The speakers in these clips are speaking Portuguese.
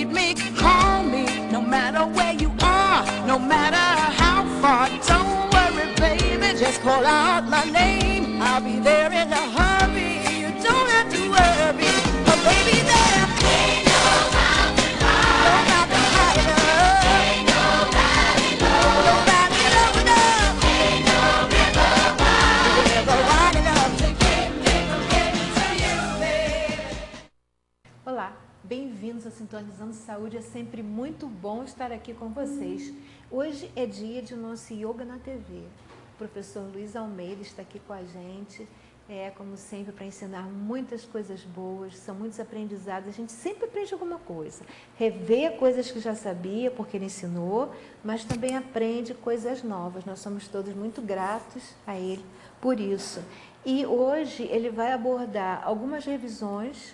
need me, call me. No matter where you are, no matter how far. Don't worry, baby, just call out my name. I'll be there in a hurry. You don't have to worry, oh baby, there ain't no mountain high, no mountain high enough, ain't nobody low, nobody low enough, ain't no river wide, river wide enough to keep me from getting to you, baby. Olá, bem-vindos a Sintonizando Saúde. É sempre muito bom estar aqui com vocês. Hoje é dia de nosso Yoga na TV. O professor Luiz Almeida está aqui com a gente, como sempre, para ensinar muitas coisas boas, são muitos aprendizados, a gente sempre aprende alguma coisa. Revê coisas que já sabia, porque ele ensinou, mas também aprende coisas novas. Nós somos todos muito gratos a ele por isso. E hoje ele vai abordar algumas revisões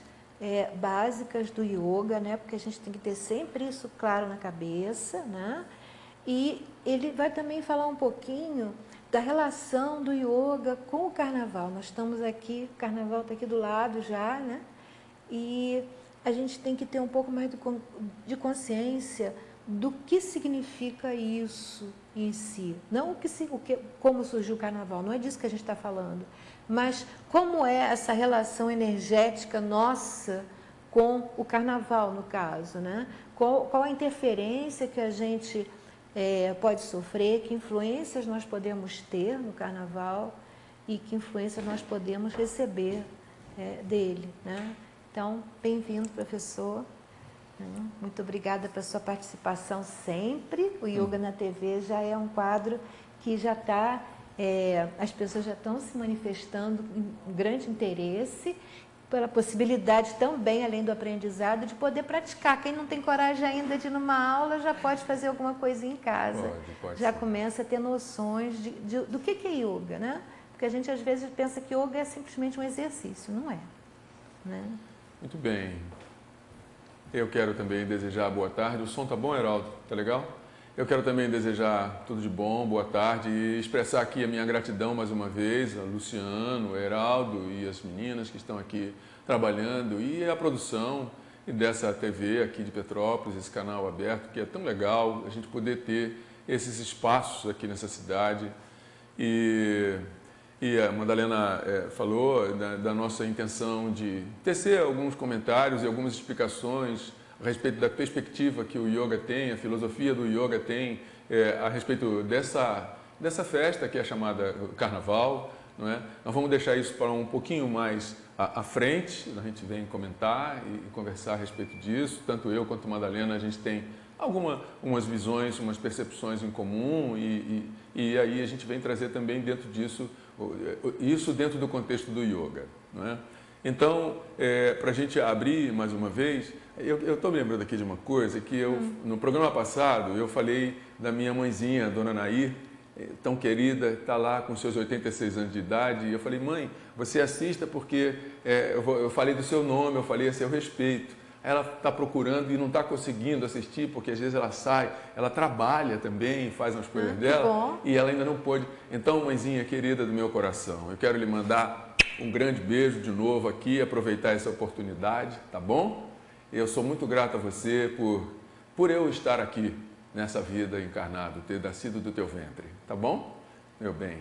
básicas do yoga, né? Porque a gente tem que ter sempre isso claro na cabeça, né? E ele vai também falar um pouquinho da relação do yoga com o carnaval. Nós estamos aqui, o carnaval está aqui do lado já, né? E a gente tem que ter um pouco mais de consciência do que significa isso em si. Não como surgiu o carnaval, não é disso que a gente está falando, mas como é essa relação energética nossa com o carnaval, no caso, né? Qual a interferência que a gente pode sofrer, que influências nós podemos ter no carnaval e que influências nós podemos receber dele, né? Então, bem-vindo, professor. Muito obrigada pela sua participação sempre. O Yoga na TV já é um quadro que já está, as pessoas já estão se manifestando um grande interesse pela possibilidade também, além do aprendizado, de poder praticar. Quem não tem coragem ainda de ir numa aula, já pode fazer alguma coisinha em casa. Pode já sim. Começa a ter noções do que é yoga, né? Porque a gente às vezes pensa que yoga é simplesmente um exercício, não é, né? Muito bem. Eu quero também desejar boa tarde. O som tá bom, Heraldo? Tá legal? Eu quero também desejar tudo de bom, boa tarde e expressar aqui a minha gratidão mais uma vez a Luciano, o Heraldo e as meninas que estão aqui trabalhando e a produção dessa TV aqui de Petrópolis, esse canal aberto, que é tão legal a gente poder ter esses espaços aqui nessa cidade. E a Madalena falou da nossa intenção de tecer alguns comentários e algumas explicações a respeito da perspectiva que o yoga tem, a filosofia do yoga tem a respeito dessa festa que é chamada Carnaval, não é? Nós vamos deixar isso para um pouquinho mais à frente, a gente vem comentar e conversar a respeito disso, tanto eu quanto a Madalena, a gente tem umas visões, umas percepções em comum e aí a gente vem trazer também dentro disso, isso dentro do contexto do yoga, não é? Então, para a gente abrir mais uma vez, eu estou me lembrando aqui de uma coisa que no programa passado eu falei da minha mãezinha, a dona Nair, tão querida, está lá com seus 86 anos de idade, e eu falei, mãe, você assista porque eu falei do seu nome, eu falei a seu respeito. Ela está procurando e não está conseguindo assistir, porque às vezes ela sai, ela trabalha também, faz umas coisas dela, e ela ainda não pôde. Então, mãezinha querida do meu coração, eu quero lhe mandar um grande beijo de novo aqui, aproveitar essa oportunidade, tá bom? Eu sou muito grato a você por eu estar aqui nessa vida encarnado, ter nascido do teu ventre, tá bom? Meu bem.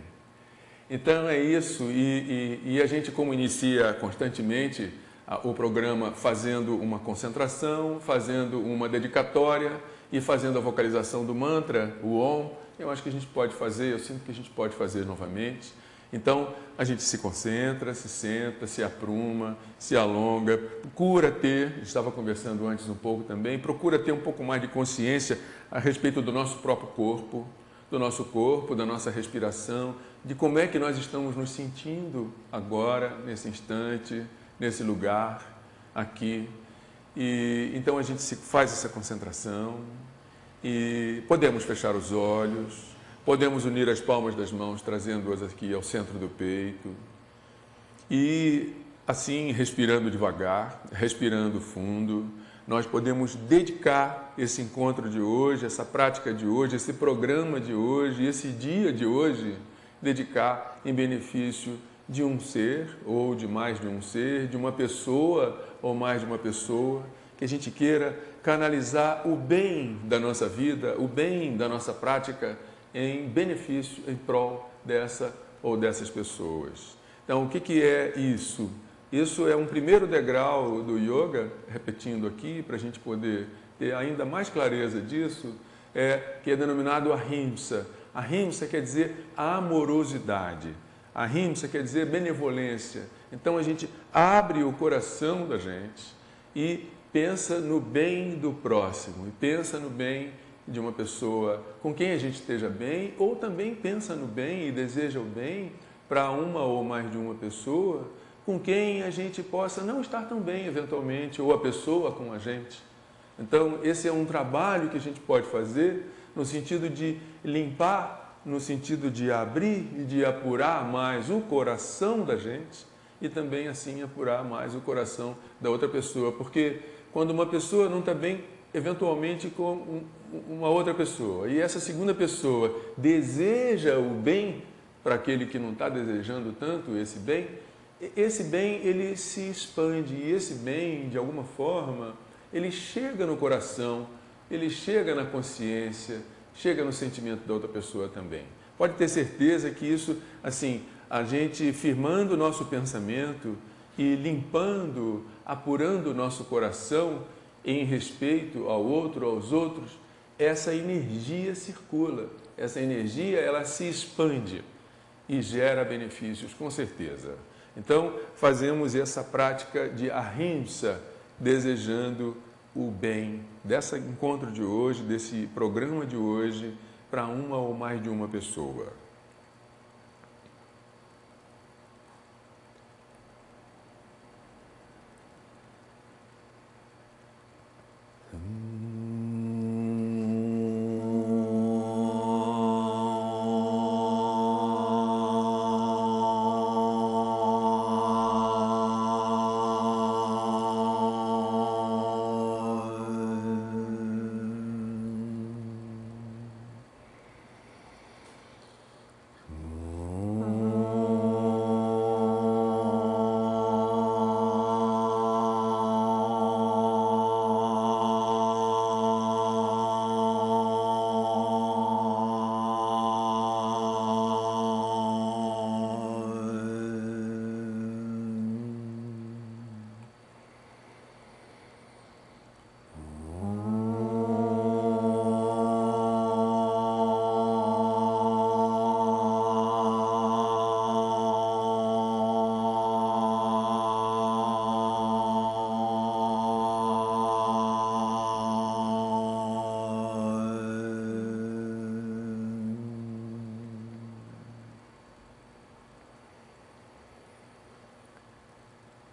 Então é isso, e a gente como inicia constantemente o programa fazendo uma concentração, fazendo uma dedicatória e fazendo a vocalização do mantra, o Om, eu acho que a gente pode fazer, eu sinto que a gente pode fazer novamente. Então, a gente se concentra, se senta, se apruma, se alonga, procura ter, estava conversando antes um pouco também, procura ter um pouco mais de consciência a respeito do nosso próprio corpo, da nossa respiração, de como é que nós estamos nos sentindo agora, nesse instante, nesse lugar, aqui. E então a gente faz essa concentração e podemos fechar os olhos, podemos unir as palmas das mãos, trazendo-as aqui ao centro do peito. E assim, respirando devagar, respirando fundo, nós podemos dedicar esse encontro de hoje, essa prática de hoje, esse programa de hoje, esse dia de hoje, dedicar em benefício de um ser ou de mais de um ser, de uma pessoa ou mais de uma pessoa, que a gente queira canalizar o bem da nossa vida, o bem da nossa prática em benefício, em prol dessa ou dessas pessoas. Então, o que é isso? Isso é um primeiro degrau do yoga, repetindo aqui, para a gente poder ter ainda mais clareza disso, que é denominado ahimsa. Ahimsa quer dizer amorosidade. Ahimsa quer dizer benevolência. Então, a gente abre o coração da gente e pensa no bem do próximo, e pensa no bem de uma pessoa com quem a gente esteja bem, ou também pensa no bem e deseja o bem para uma ou mais de uma pessoa com quem a gente possa não estar tão bem, eventualmente, ou a pessoa com a gente. Então, esse é um trabalho que a gente pode fazer no sentido de limpar, no sentido de abrir e de apurar mais o coração da gente e também, assim, apurar mais o coração da outra pessoa. Porque quando uma pessoa não está bem, eventualmente, com uma outra pessoa, e essa segunda pessoa deseja o bem para aquele que não está desejando tanto esse bem ele se expande, e esse bem, de alguma forma, ele chega no coração, ele chega na consciência, chega no sentimento da outra pessoa também. Pode ter certeza que isso, assim, a gente firmando o nosso pensamento e limpando, apurando o nosso coração em respeito ao outro, aos outros, essa energia circula, essa energia ela se expande e gera benefícios, com certeza. Então, fazemos essa prática de ahimsa, desejando o bem desse encontro de hoje, desse programa de hoje, para uma ou mais de uma pessoa.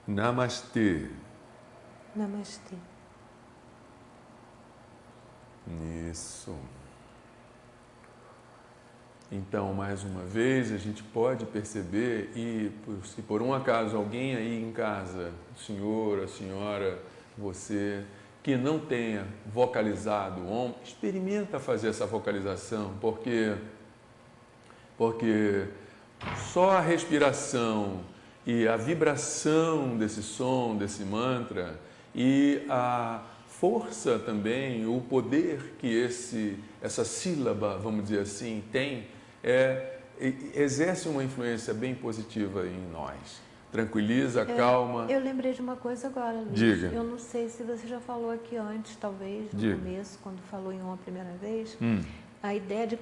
Namastê. Namastê. Isso. Então, mais uma vez, a gente pode perceber, e se por um acaso alguém aí em casa, o senhor, a senhora, você, que não tenha vocalizado o Om, experimenta fazer essa vocalização, porque só a respiração e a vibração desse som, desse mantra, e a força também, o poder que essa sílaba, vamos dizer assim, tem, exerce uma influência bem positiva em nós. Tranquiliza, calma. Eu lembrei de uma coisa agora, Luiz. Diga. Eu não sei se você já falou aqui antes, talvez, no começo, quando falou em uma primeira vez, a ideia de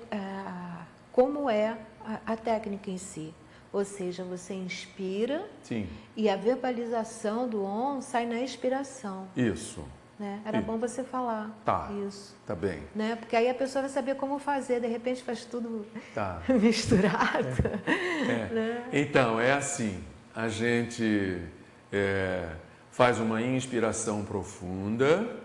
como é a técnica em si. Ou seja, você inspira. Sim. E a verbalização do Om sai na expiração. Isso. Né? Era bom você falar. Tá. Isso. Tá bem. Né? Porque aí a pessoa vai saber como fazer, de repente faz tudo misturado. Né? Então, é assim, a gente faz uma inspiração profunda,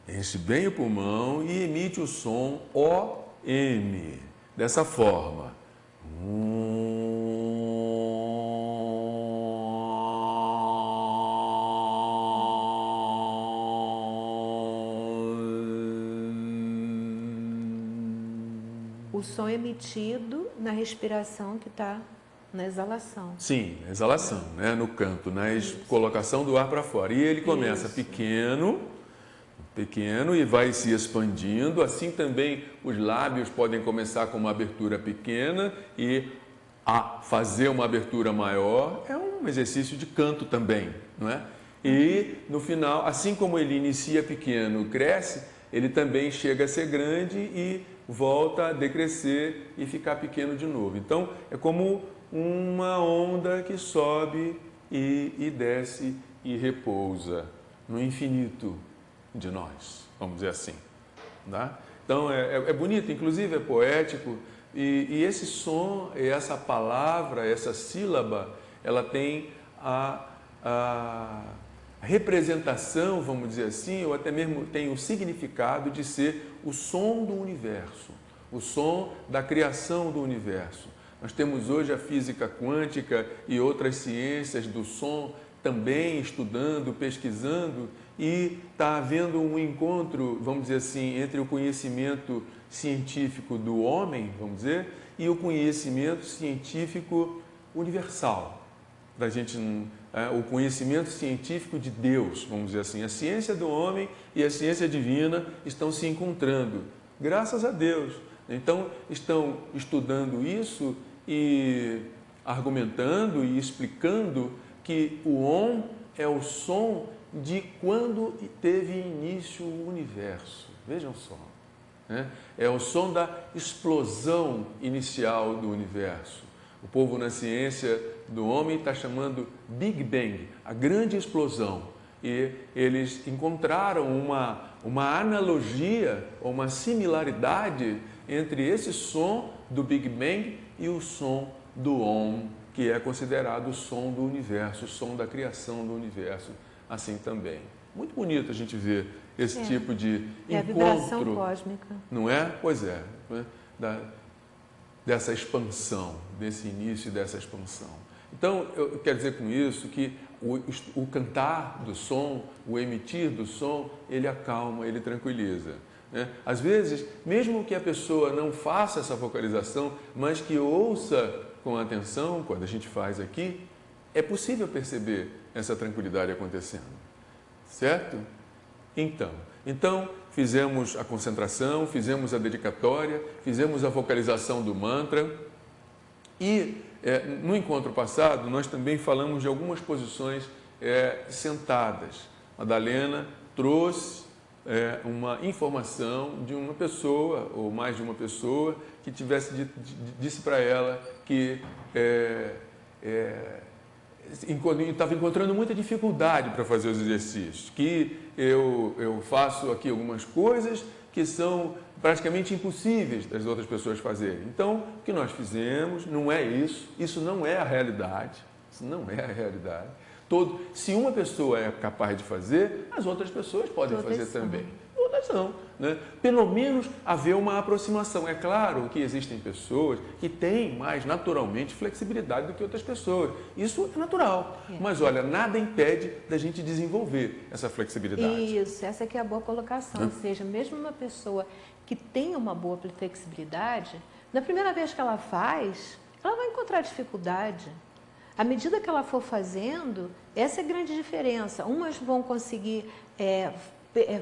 enche bem o pulmão e emite o som OM. Dessa forma. O som emitido na respiração que está Na exalação. Sim, na exalação, né? No canto, na colocação do ar para fora. E ele começa pequeno e vai se expandindo. Assim também os lábios podem começar com uma abertura pequena e a fazer uma abertura maior. É um exercício de canto também, não é? E no final, assim como ele inicia pequeno, cresce, ele também chega a ser grande e volta a decrescer e ficar pequeno de novo. Então, é como uma onda que sobe e desce e repousa no infinito de nós, vamos dizer assim. Tá? Então, é bonito, inclusive é poético, e esse som, essa palavra, essa sílaba, ela tem a representação, vamos dizer assim, ou até mesmo tem o significado de ser o som do universo, o som da criação do universo. Nós temos hoje a física quântica e outras ciências do som também estudando, pesquisando, e está havendo um encontro, vamos dizer assim, entre o conhecimento científico do homem, vamos dizer, e o conhecimento científico universal. Da gente, o conhecimento científico de Deus, vamos dizer assim. A ciência do homem e a ciência divina estão se encontrando, graças a Deus. Então, estão estudando isso e argumentando e explicando que o Om é o som de quando teve início o universo. Vejam só. Né? É o som da explosão inicial do universo. O povo na ciência do homem está chamando Big Bang, a grande explosão. E eles encontraram uma analogia, uma similaridade entre esse som do Big Bang e o som do Om, que é considerado o som do universo, o som da criação do universo, assim também. Muito bonito a gente ver esse tipo de encontro. A vibração cósmica. Não é? Pois é. Né? Dessa expansão, desse início dessa expansão. Então, eu quero dizer com isso que o cantar do som, o emitir do som, ele acalma, ele tranquiliza. Né? Às vezes, mesmo que a pessoa não faça essa vocalização, mas que ouça com atenção, quando a gente faz aqui, é possível perceber essa tranquilidade acontecendo. Certo? Então, fizemos a concentração, fizemos a dedicatória, fizemos a vocalização do mantra e no encontro passado nós também falamos de algumas posições sentadas. Madalena trouxe uma informação de uma pessoa ou mais de uma pessoa que disse para ela que estava encontrando muita dificuldade para fazer os exercícios, que eu faço aqui algumas coisas que são praticamente impossíveis das outras pessoas fazerem. Então, o que nós fizemos não é isso não é a realidade, isso não é a realidade. Se uma pessoa é capaz de fazer, as outras pessoas podem fazer também. Todas são. Né? Pelo menos haver uma aproximação. É claro que existem pessoas que têm mais naturalmente flexibilidade do que outras pessoas. Isso é natural. Mas olha, nada impede da gente desenvolver essa flexibilidade. Isso, essa que é a boa colocação. Ou seja, mesmo uma pessoa que tem uma boa flexibilidade, na primeira vez que ela faz, ela vai encontrar dificuldade. À medida que ela for fazendo, essa é a grande diferença. Umas vão conseguir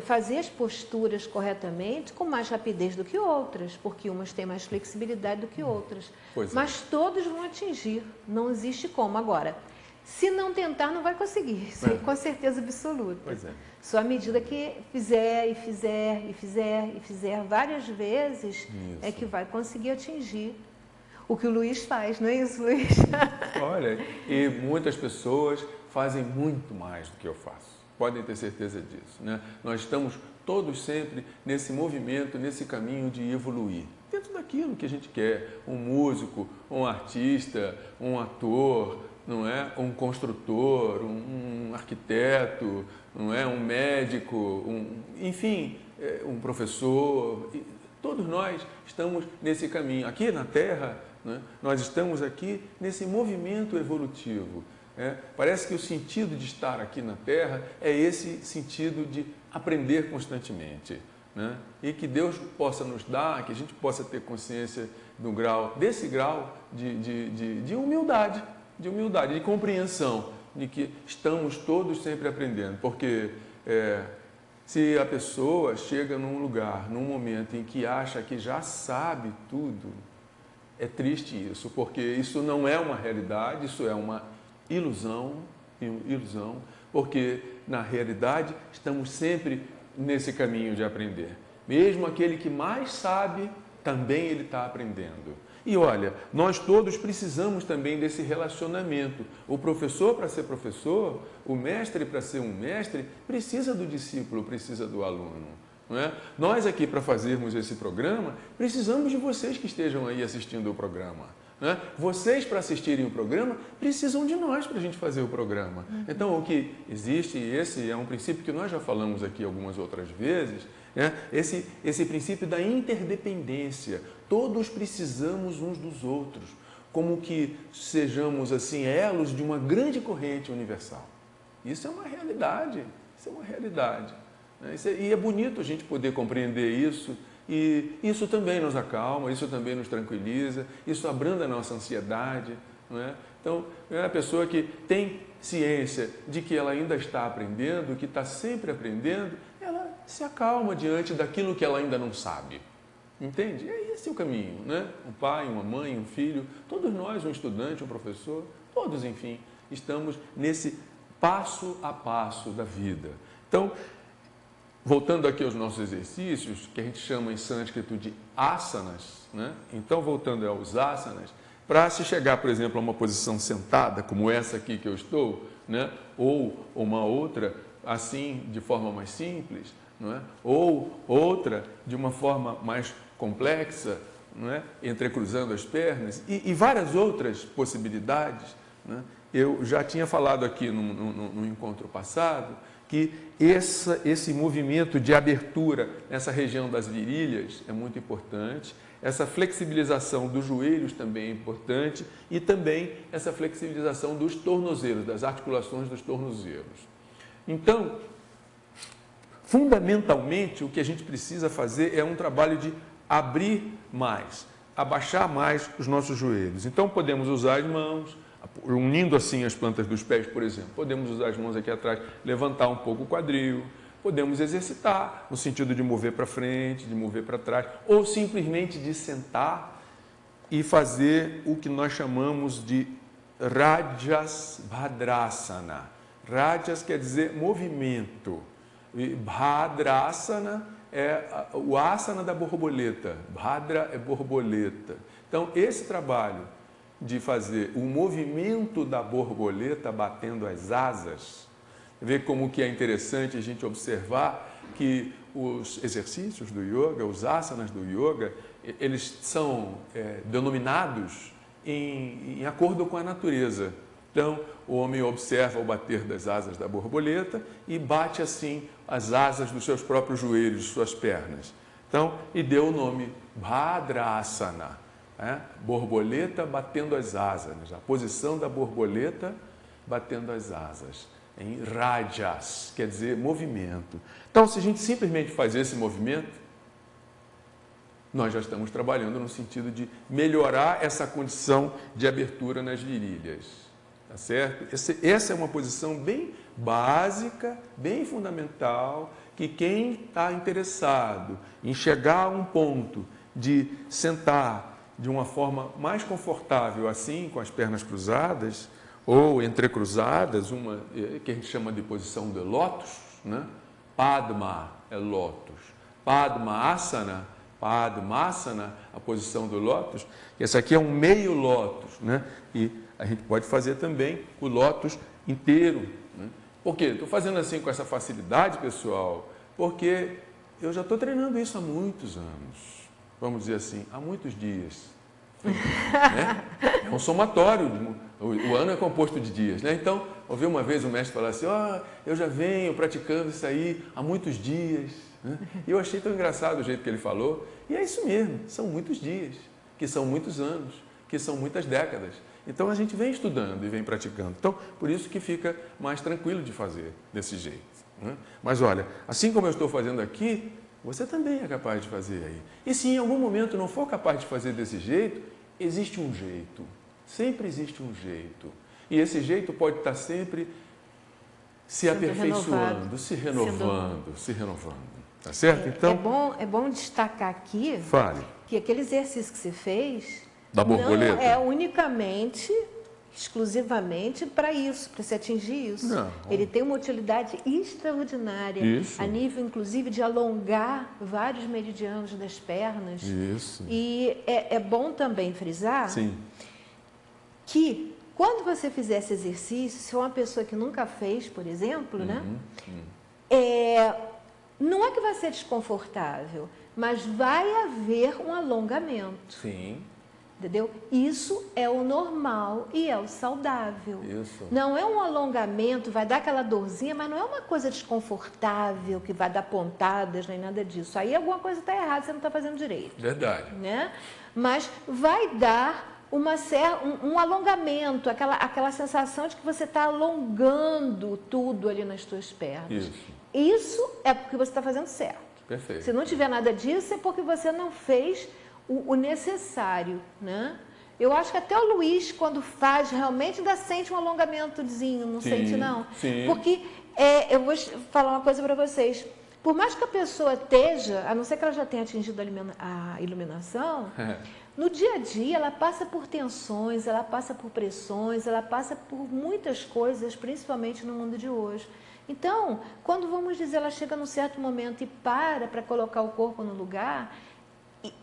fazer as posturas corretamente com mais rapidez do que outras, porque umas têm mais flexibilidade do que outras. Mas todos vão atingir, não existe como. Agora, se não tentar, não vai conseguir, isso com certeza absoluta. Só à medida que fizer várias vezes, é que vai conseguir atingir o que o Luiz faz, não é isso, Luiz? Olha, e muitas pessoas fazem muito mais do que eu faço. Podem ter certeza disso. Né? Nós estamos todos sempre nesse movimento, nesse caminho de evoluir. Dentro daquilo que a gente quer. Um músico, um artista, um ator, não é? Um construtor, um arquiteto, não é? Um médico, enfim, um professor. Todos nós estamos nesse caminho. Aqui na Terra, né? Nós estamos aqui nesse movimento evolutivo. Parece que o sentido de estar aqui na Terra é esse sentido de aprender constantemente. né? E que Deus possa nos dar, que a gente possa ter consciência desse grau de humildade, de compreensão, de que estamos todos sempre aprendendo, porque se a pessoa chega num lugar, num momento em que acha que já sabe tudo, é triste isso, porque isso não é uma realidade, isso é uma ilusão, porque na realidade estamos sempre nesse caminho de aprender. Mesmo aquele que mais sabe, também ele está aprendendo. E olha, nós todos precisamos também desse relacionamento. O professor, para ser professor, o mestre, para ser um mestre, precisa do discípulo, precisa do aluno. Não é? Nós aqui, para fazermos esse programa, precisamos de vocês que estejam aí assistindo o programa. Não é? Vocês, para assistirem o programa, precisam de nós para a gente fazer o programa. Então, o que existe, e esse é um princípio que nós já falamos aqui algumas outras vezes, esse princípio da interdependência. Todos precisamos uns dos outros, como que sejamos assim elos de uma grande corrente universal. Isso é uma realidade, E é bonito a gente poder compreender isso, e isso também nos acalma, isso também nos tranquiliza, isso abranda a nossa ansiedade. Não é? Então, é a pessoa que tem ciência de que ela ainda está aprendendo, que está sempre aprendendo, ela se acalma diante daquilo que ela ainda não sabe. Entende? É esse o caminho, né? Um pai, uma mãe, um filho, todos nós, um estudante, um professor, todos, enfim, estamos nesse passo a passo da vida. Então, voltando aqui aos nossos exercícios, que a gente chama em sânscrito de asanas, né? Então, voltando aos asanas, para se chegar, por exemplo, a uma posição sentada, como essa aqui que eu estou, né? Ou uma outra, assim, de forma mais simples, não é? Ou outra, de uma forma mais complexa, não é? Entrecruzando as pernas, e várias outras possibilidades, né? Eu já tinha falado aqui no encontro passado, que esse movimento de abertura nessa região das virilhas é muito importante, essa flexibilização dos joelhos também é importante e também essa flexibilização dos tornozelos, das articulações dos tornozelos. Então, fundamentalmente, o que a gente precisa fazer é um trabalho de abrir mais, abaixar mais os nossos joelhos. Então, podemos usar as mãos, unindo assim as plantas dos pés, por exemplo. Podemos usar as mãos aqui atrás, levantar um pouco o quadril. Podemos exercitar no sentido de mover para frente, de mover para trás, ou simplesmente de sentar e fazer o que nós chamamos de Rajas Bhadrasana. Rajas quer dizer movimento. E Bhadrasana é o asana da borboleta. Bhadra é borboleta. Então, esse trabalho de fazer o movimento da borboleta batendo as asas, ver como que é interessante a gente observar que os exercícios do yoga, os asanas do yoga, eles são denominados em acordo com a natureza. Então, o homem observa o bater das asas da borboleta e bate assim as asas dos seus próprios joelhos, suas pernas. Então, e deu o nome Bhadrasana, borboleta batendo as asas, a posição da borboleta batendo as asas, em Rajas, quer dizer movimento. Então, se a gente simplesmente faz esse movimento, nós já estamos trabalhando no sentido de melhorar essa condição de abertura nas virilhas. Tá certo? Essa é uma posição bem básica, bem fundamental, que quem está interessado em chegar a um ponto de sentar de uma forma mais confortável, assim, com as pernas cruzadas, ou entrecruzadas, uma que a gente chama de posição de lótus, né? Padma é lótus. Padmasana, a posição do lótus, esse aqui é um meio lótus, né? E a gente pode fazer também o lótus inteiro. Né? Por quê? Estou fazendo assim com essa facilidade, pessoal, porque eu já estou treinando isso há muitos anos. Vamos dizer assim, há muitos dias. Né? É um somatório, o ano é composto de dias. Né? Então, ouvi uma vez o mestre falar assim, eu já venho praticando isso aí há muitos dias. Né? E eu achei tão engraçado o jeito que ele falou. E é isso mesmo, são muitos dias, que são muitos anos, que são muitas décadas. Então, a gente vem estudando e vem praticando. Então, por isso que fica mais tranquilo de fazer desse jeito. Né? Mas, olha, assim como eu estou fazendo aqui, você também é capaz de fazer aí. E se em algum momento não for capaz de fazer desse jeito, existe um jeito. Sempre existe um jeito. E esse jeito pode estar sempre se aperfeiçoando, se renovando. Tá certo? Então, é bom destacar aqui fale. Que aquele exercício que você fez da borboleta não é unicamente, exclusivamente para isso, para se atingir isso. Não. Ele tem uma utilidade extraordinária, isso. a nível, inclusive, de alongar vários meridianos das pernas. Isso. E é bom também frisar Sim. que quando você fizer esse exercício, se for uma pessoa que nunca fez, por exemplo, né? Não é que vai ser desconfortável, mas vai haver um alongamento. Sim. Entendeu? Isso é o normal e é o saudável. Isso. Não é um alongamento, vai dar aquela dorzinha, mas não é uma coisa desconfortável, que vai dar pontadas, nem nada disso. Aí alguma coisa está errada, você não está fazendo direito. Verdade. Né? Mas vai dar um alongamento, aquela sensação de que você está alongando tudo ali nas suas pernas. Isso é porque você está fazendo certo. Perfeito. Se não tiver nada disso, é porque você não fez o necessário, né? Eu acho que até o Luiz, quando faz, realmente ainda sente um alongamentozinho, não sente não? Sim. Porque, eu vou falar uma coisa para vocês, por mais que a pessoa esteja, a não ser que ela já tenha atingido a iluminação, no dia a dia ela passa por tensões, ela passa por pressões, ela passa por muitas coisas, principalmente no mundo de hoje. Então, quando, vamos dizer, ela chega num certo momento e para colocar o corpo no lugar,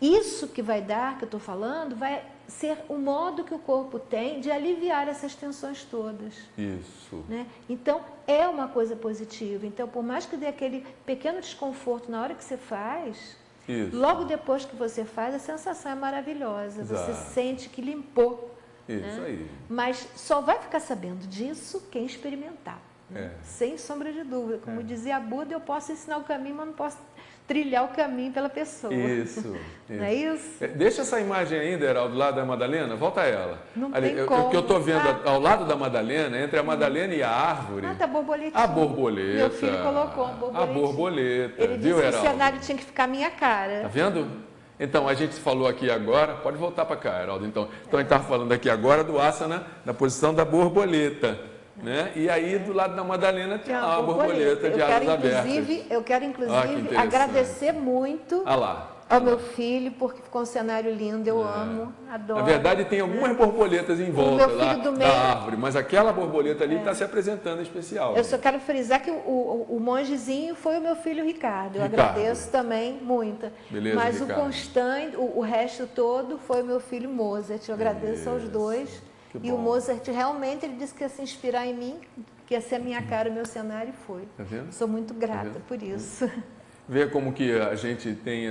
isso que vai dar, que eu estou falando, vai ser o modo que o corpo tem de aliviar essas tensões todas. Isso. Né? Então, é uma coisa positiva. Então, por mais que dê aquele pequeno desconforto na hora que você faz, logo depois que você faz, a sensação é maravilhosa. Exato. Você sente que limpou. Isso né? aí. Mas só vai ficar sabendo disso quem experimentar. Sem sombra de dúvida. Como dizia a Buda, eu posso ensinar o caminho, mas não posso trilhar o caminho pela pessoa. Isso. Não é isso? Deixa essa imagem ainda, Heraldo, do lado da Madalena, volta a ela. Não tem como. O que eu estou vendo ao lado da Madalena, entre a Madalena e a árvore... tá borboletinha. A borboleta. Meu filho colocou uma borboletinha. A borboleta. Ele viu, disse que Heraldo? o cenário tinha que ficar a minha cara. Tá vendo? Então, a gente falou aqui agora, pode voltar para cá, Heraldo. Então a gente estava falando aqui agora do asana, da posição da borboleta. Né? E aí, do lado da Madalena, tem lá a borboleta de asas abertas. Eu quero, inclusive, agradecer muito ao meu filho, porque ficou um cenário lindo, eu amo, adoro. Na verdade, tem algumas borboletas em volta lá da árvore, mas aquela borboleta ali está se apresentando em especial. Eu só quero frisar que o mongezinho foi o meu filho Ricardo. Eu agradeço também muito. Beleza, mas Ricardo. o constante, o resto todo foi o meu filho Mozart. Eu agradeço aos dois. E o Mozart realmente ele disse que ia se inspirar em mim, que ia ser a minha cara, o meu cenário, e foi. Tá vendo? Sou muito grata por isso. Vê como que a gente tem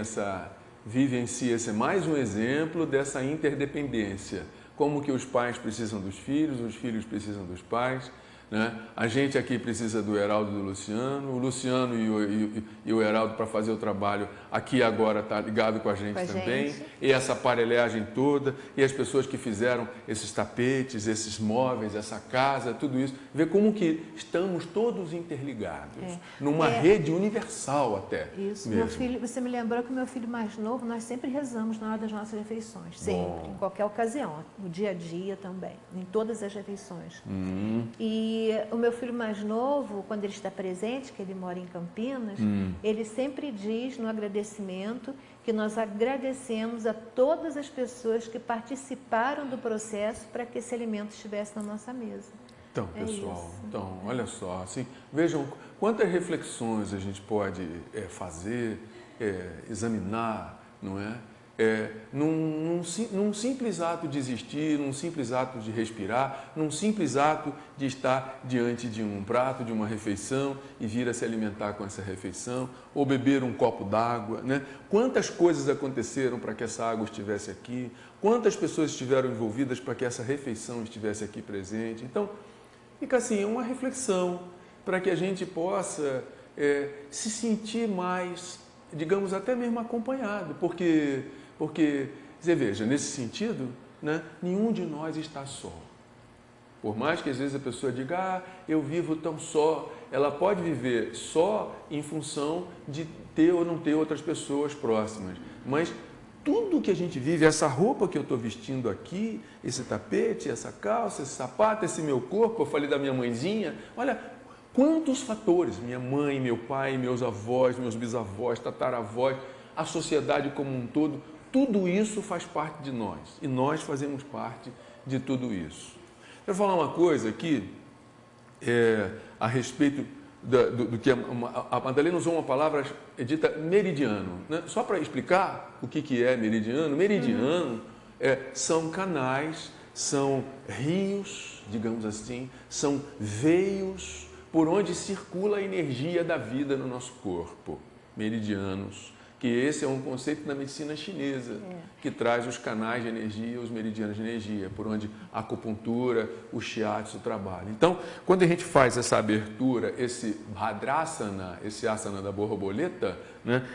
vivencia mais um exemplo dessa interdependência. Como que os pais precisam dos filhos, os filhos precisam dos pais. Né? A gente aqui precisa do Heraldo e do Luciano, o Luciano e o Heraldo para fazer o trabalho aqui agora está ligado com a gente também, e essa aparelhagem toda, e as pessoas que fizeram esses tapetes, esses móveis, essa casa, tudo isso, ver como que estamos todos interligados, numa rede universal até. Isso, mesmo. Meu filho, você me lembrou que o meu filho mais novo, nós sempre rezamos na hora das nossas refeições, sempre, em qualquer ocasião, no dia a dia também, em todas as refeições. E o meu filho mais novo, quando ele está presente, que ele mora em Campinas, ele sempre diz no agradecimento que nós agradecemos a todas as pessoas que participaram do processo para que esse alimento estivesse na nossa mesa. Então, pessoal, olha só, assim, vejam quantas reflexões a gente pode fazer, examinar, não é? Num simples ato de existir, num simples ato de respirar, num simples ato de estar diante de um prato, de uma refeição e vir a se alimentar com essa refeição, ou beber um copo d'água, né? Quantas coisas aconteceram para que essa água estivesse aqui, quantas pessoas estiveram envolvidas para que essa refeição estivesse aqui presente. Então, fica assim, uma reflexão para que a gente possa se sentir mais, digamos, até mesmo acompanhado, porque você veja, nesse sentido, né, nenhum de nós está só. Por mais que às vezes a pessoa diga, eu vivo tão só, ela pode viver só em função de ter ou não ter outras pessoas próximas. Mas tudo que a gente vive, essa roupa que eu estou vestindo aqui, esse tapete, essa calça, esse sapato, esse meu corpo, eu falei da minha mãezinha, olha quantos fatores, minha mãe, meu pai, meus avós, meus bisavós, tataravós, a sociedade como um todo, tudo isso faz parte de nós e nós fazemos parte de tudo isso. Quero falar uma coisa aqui a respeito do que a Madalena usou uma palavra dita meridiano, né? Só para explicar o que é meridiano. Meridiano são canais, são rios, digamos assim, são veios por onde circula a energia da vida no nosso corpo. Meridianos. Que esse é um conceito da medicina chinesa, que traz os canais de energia, os meridianos de energia, por onde a acupuntura, o shiatsu trabalham. Então, quando a gente faz essa abertura, esse Bhadrasana, esse asana da borboleta, né,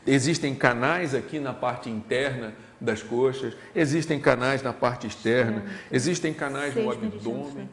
existem canais aqui na parte interna das coxas, existem canais na parte externa, existem canais no abdômen,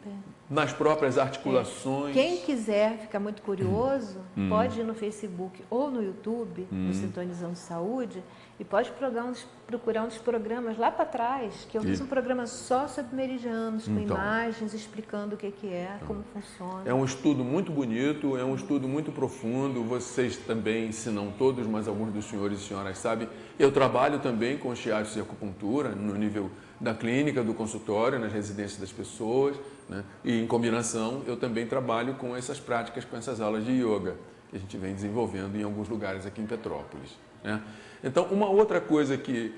nas próprias articulações. Quem quiser ficar muito curioso, pode ir no Facebook ou no YouTube, no Sintonizando Saúde, e pode procurar um dos programas lá para trás, que eu fiz um programa só sobre meridianos, com imagens explicando o que é, como funciona. É um estudo muito bonito, é um estudo muito profundo. Vocês também, se não todos, mas alguns dos senhores e senhoras sabem, eu trabalho também com shiatsu e acupuntura no nível da clínica, do consultório, nas residências das pessoas, né? E em combinação eu também trabalho com essas práticas, com essas aulas de yoga que a gente vem desenvolvendo em alguns lugares aqui em Petrópolis, né? Então, uma outra coisa que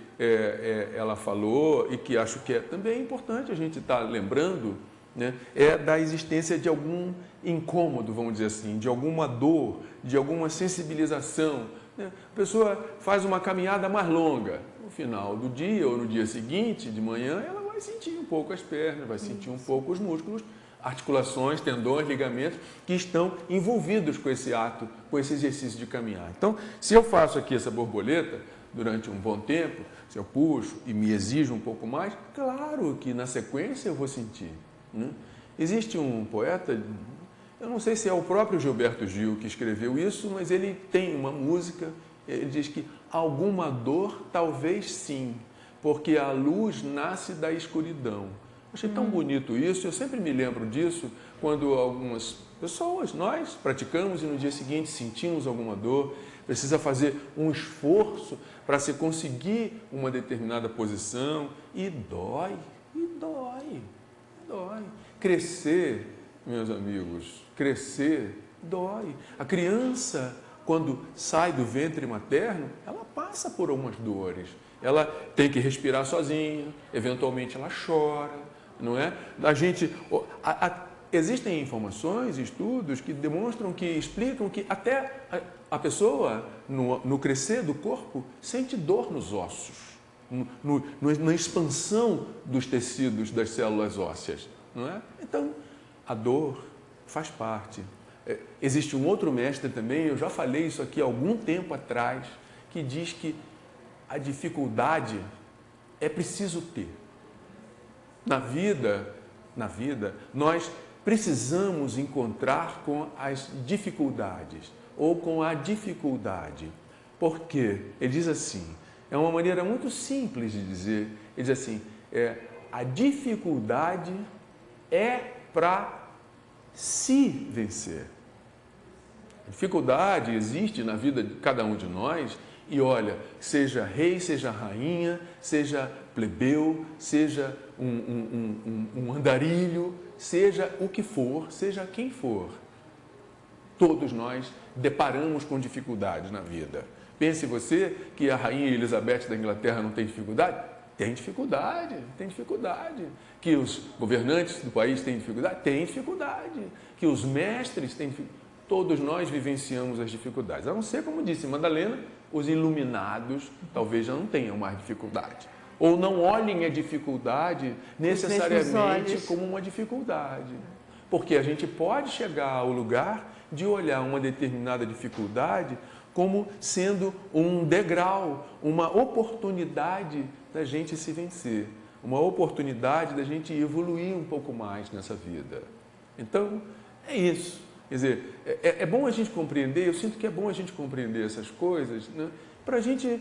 ela falou e que acho que é também importante a gente estar lembrando, né, é da existência de algum incômodo, vamos dizer assim, de alguma dor, de alguma sensibilização, né? A pessoa faz uma caminhada mais longa, no final do dia ou no dia seguinte, de manhã, ela vai sentir um pouco as pernas, vai sentir um pouco os músculos, articulações, tendões, ligamentos que estão envolvidos com esse ato, com esse exercício de caminhar. Então, se eu faço aqui essa borboleta durante um bom tempo, se eu puxo e me exijo um pouco mais, claro que na sequência eu vou sentir, né? Existe um poeta, eu não sei se é o próprio Gilberto Gil que escreveu isso, mas ele tem uma música, ele diz que alguma dor talvez sim, porque a luz nasce da escuridão. Achei tão bonito isso, eu sempre me lembro disso quando algumas pessoas, nós praticamos e no dia seguinte sentimos alguma dor, precisa fazer um esforço para se conseguir uma determinada posição e dói, dói. Crescer, meus amigos, crescer dói. A criança, quando sai do ventre materno, ela passa por algumas dores. Ela tem que respirar sozinha, eventualmente ela chora. Não é? Existem informações, estudos que demonstram, que explicam que até a pessoa, no crescer do corpo, sente dor nos ossos, na expansão dos tecidos das células ósseas. Não é? Então, a dor faz parte. Existe um outro mestre também, eu já falei isso aqui há algum tempo atrás, que diz que a dificuldade é preciso ter. Na vida, nós precisamos encontrar com as dificuldades ou com a dificuldade. Por quê? Ele diz assim, é uma maneira muito simples de dizer, ele diz assim, a dificuldade é para se vencer. A dificuldade existe na vida de cada um de nós e olha, seja rei, seja rainha, seja plebeu, seja um andarilho, seja o que for, seja quem for. Todos nós deparamos com dificuldades na vida. Pense você que a rainha Elizabeth da Inglaterra não tem dificuldade? Tem dificuldade. Que os governantes do país têm dificuldade? Tem dificuldade. Que os mestres têm dificuldade? Todos nós vivenciamos as dificuldades. A não ser, como disse Madalena, os iluminados talvez já não tenham mais dificuldade. Ou não olhem a dificuldade necessariamente como uma dificuldade. Porque a gente pode chegar ao lugar de olhar uma determinada dificuldade como sendo um degrau, uma oportunidade da gente se vencer. uma oportunidade da gente evoluir um pouco mais nessa vida. Então, é isso. Quer dizer, é bom a gente compreender, eu sinto que é bom a gente compreender essas coisas, né, para a gente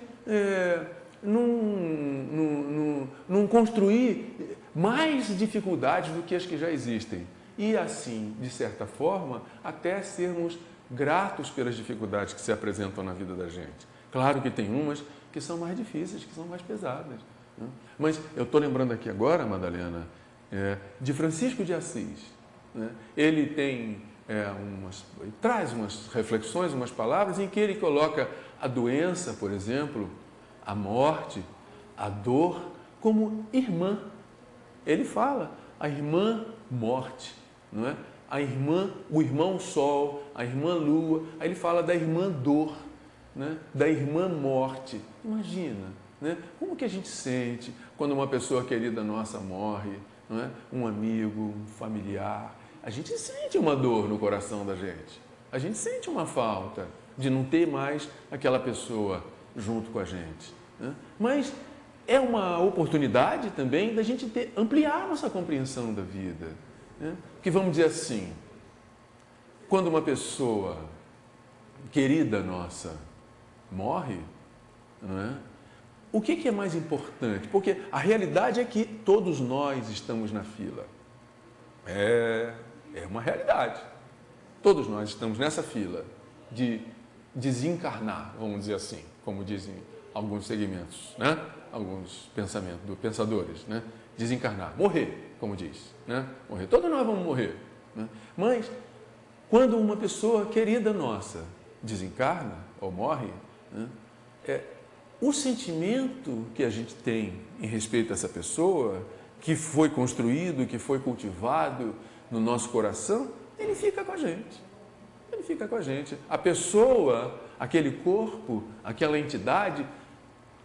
não construir mais dificuldades do que as que já existem. E assim, de certa forma, até sermos gratos pelas dificuldades que se apresentam na vida da gente. Claro que tem umas que são mais difíceis, que são mais pesadas, né? Mas eu estou lembrando aqui agora, Madalena, de Francisco de Assis, né? Ele tem traz umas reflexões, umas palavras em que ele coloca a doença, por exemplo, a morte, a dor, como irmã. Ele fala a irmã morte, não é? A irmã, o irmão sol, a irmã lua. Aí ele fala da irmã dor, né? Da irmã morte. Imagina, né? Como que a gente sente quando uma pessoa querida nossa morre, não é? Um amigo, um familiar. A gente sente uma dor no coração da gente. A gente sente uma falta de não ter mais aquela pessoa junto com a gente, né? Mas é uma oportunidade também da gente ampliar nossa compreensão da vida, né? Porque vamos dizer assim, quando uma pessoa querida nossa morre, não é? O que é mais importante? Porque a realidade é que todos nós estamos na fila. É uma realidade. Todos nós estamos nessa fila de desencarnar, vamos dizer assim, como dizem alguns segmentos, né? Alguns pensadores, né? Desencarnar, morrer, como diz, né? Morrer. Todos nós vamos morrer, né? Mas quando uma pessoa querida nossa desencarna ou morre, né? O sentimento que a gente tem em respeito a essa pessoa, que foi construído, que foi cultivado no nosso coração, ele fica com a gente. Ele fica com a gente. A pessoa, aquele corpo, aquela entidade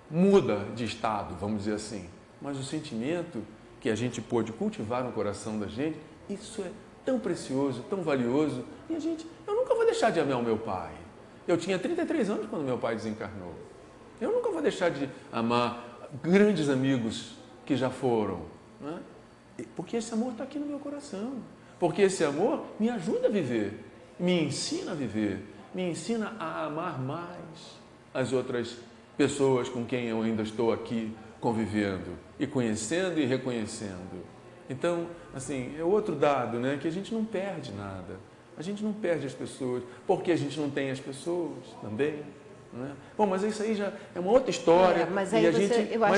muda de estado, vamos dizer assim. Mas o sentimento que a gente pôde cultivar no coração da gente, isso é tão precioso, tão valioso. E eu nunca vou deixar de amar o meu pai. Eu tinha 33 anos quando meu pai desencarnou. Eu nunca vou deixar de amar grandes amigos que já foram, né? Porque esse amor está aqui no meu coração. Porque esse amor me ajuda a viver, me ensina a viver, me ensina a amar mais as outras pessoas com quem eu ainda estou aqui convivendo e conhecendo e reconhecendo. Então, assim, é outro dado, né? Que a gente não perde nada. A gente não perde as pessoas, porque a gente não tem as pessoas também. Né? Bom, mas isso aí já é uma outra história. Mas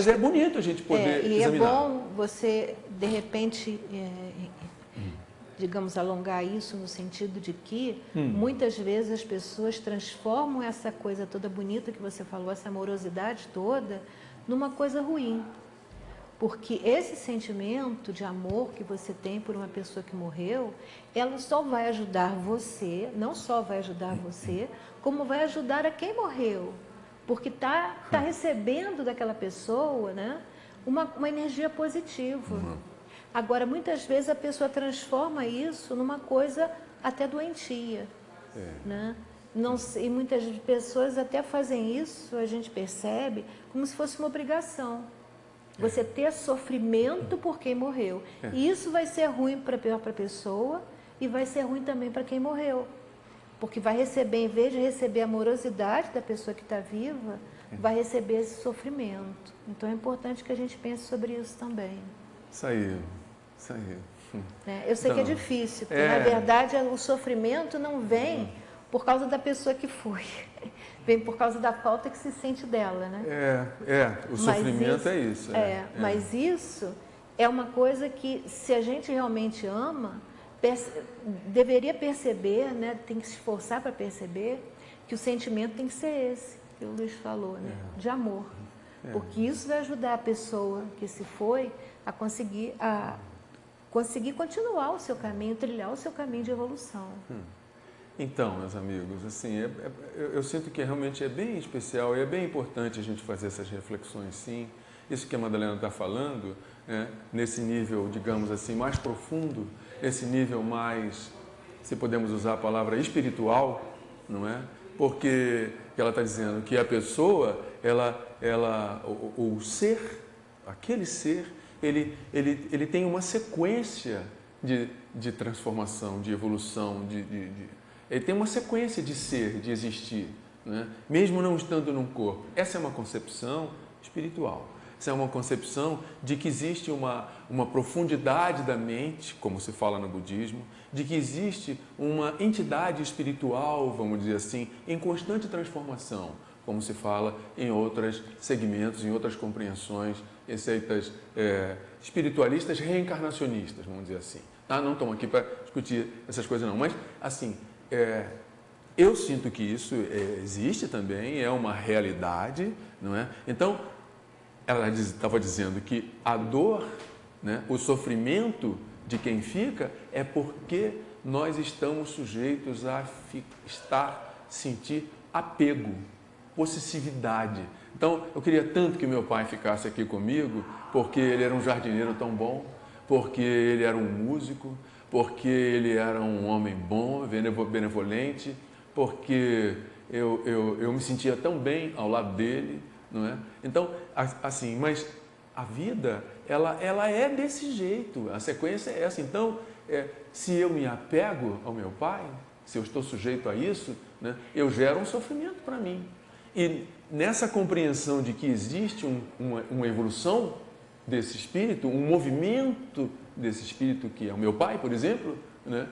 é bonito a gente poder examinar. E é bom você, de repente, digamos, alongar isso no sentido de que muitas vezes as pessoas transformam essa coisa toda bonita que você falou, essa amorosidade toda, numa coisa ruim. Porque esse sentimento de amor que você tem por uma pessoa que morreu, ela só vai ajudar você, não só vai ajudar você, como vai ajudar a quem morreu. Porque está recebendo daquela pessoa, né, uma energia positiva. Agora, muitas vezes a pessoa transforma isso numa coisa até doentia. Né? Não sei, e muitas pessoas até fazem isso, a gente percebe, como se fosse uma obrigação. Você ter sofrimento por quem morreu. E isso vai ser ruim para a pessoa e vai ser ruim também para quem morreu. Porque vai receber, em vez de receber a amorosidade da pessoa que está viva, vai receber esse sofrimento. Então é importante que a gente pense sobre isso também. Isso aí. Eu sei que é difícil, porque na verdade o sofrimento não vem por causa da pessoa que foi. Vem por causa da falta que se sente dela, né? O sofrimento é isso. Mas isso é uma coisa que, se a gente realmente ama, deveria perceber, né? Tem que se esforçar para perceber que o sentimento tem que ser esse, que o Luiz falou, né? De amor. Porque isso vai ajudar a pessoa que se foi a conseguir continuar o seu caminho, trilhar o seu caminho de evolução. Então, meus amigos, assim, eu sinto que realmente é bem especial e é bem importante a gente fazer essas reflexões, sim. Isso que a Madalena está falando, né, nesse nível, digamos assim, mais profundo, esse nível mais, se podemos usar a palavra espiritual, não é? Porque ela está dizendo que a pessoa, o ser, aquele ser ele tem uma sequência de transformação, de evolução, ele tem uma sequência de ser, de existir, né? Mesmo não estando num corpo. Essa é uma concepção espiritual. Essa é uma concepção de que existe uma profundidade da mente, como se fala no budismo, de que existe uma entidade espiritual, vamos dizer assim, em constante transformação, como se fala em outros segmentos, em outras compreensões, receitas espiritualistas reencarnacionistas, vamos dizer assim. Tá? Não estamos aqui para discutir essas coisas não, mas assim, eu sinto que isso existe também, é uma realidade, não é? Então, ela estava dizendo que a dor, né, o sofrimento de quem fica é porque nós estamos sujeitos a sentir apego, possessividade. Então, eu queria tanto que meu pai ficasse aqui comigo, porque ele era um jardineiro tão bom, porque ele era um músico, porque ele era um homem bom, benevolente, porque eu me sentia tão bem ao lado dele, não é? Então, assim, mas a vida, ela é desse jeito, a sequência é essa. Então, se eu me apego ao meu pai, se eu estou sujeito a isso, né, eu gero um sofrimento para mim. E nessa compreensão de que existe uma evolução desse espírito, um movimento desse espírito que é o meu pai, por exemplo, né,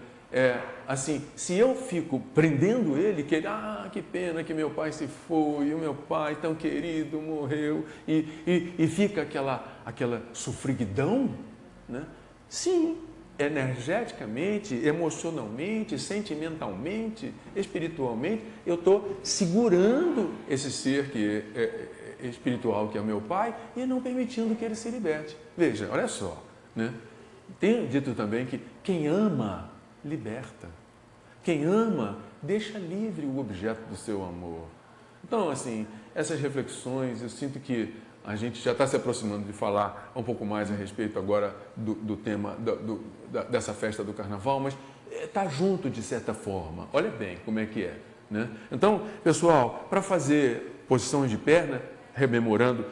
assim, se eu fico prendendo ele, que pena que meu pai se foi, o meu pai tão querido morreu, e fica aquela sofreguidão, né? Sim, energeticamente, emocionalmente, sentimentalmente, espiritualmente, eu estou segurando esse ser que é espiritual, que é o meu pai, e não permitindo que ele se liberte. Veja, olha só, né? Tem dito também que quem ama liberta. Quem ama, deixa livre o objeto do seu amor. Então, assim, essas reflexões, eu sinto que a gente já está se aproximando de falar um pouco mais a respeito agora do tema dessa festa do Carnaval, mas está junto de certa forma. Olha bem como é que é, né? Então, pessoal, para fazer posição de perna, rememorando